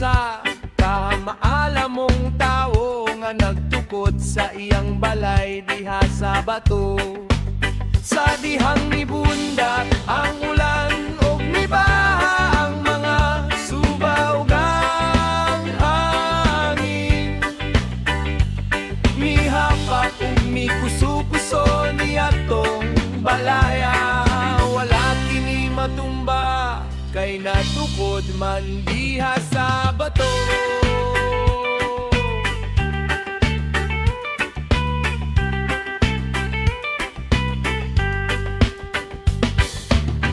usa ka maalam mong tawo nga nagtukod sa iyang balay diha sa bato. Sa dihang nibundak ang ulan ug mibaha ang mga suba ug ang hangin. Mihapak ug mikuso-kuso niadtong balaya, wala kini matumba kay natukod man diha sa bato.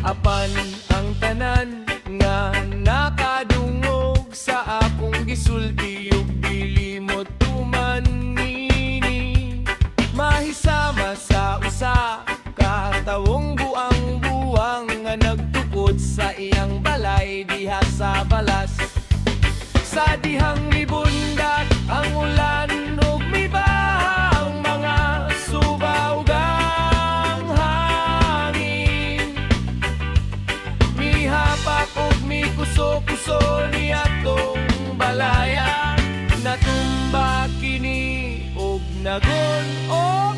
Apan ang tanan nga nakadungog sa akong gisulti ug dili mo tuman nini, mahisama sa usa ka tawong buang-buang nga nagtukod sa iyang balay diha sa balas. Sa dihang libundak ang ulan ug mibaha ang mga suba ug ang hangin. Mihapak ug mikuso-kuso niadtong balaya, natumba kini ug nagon-og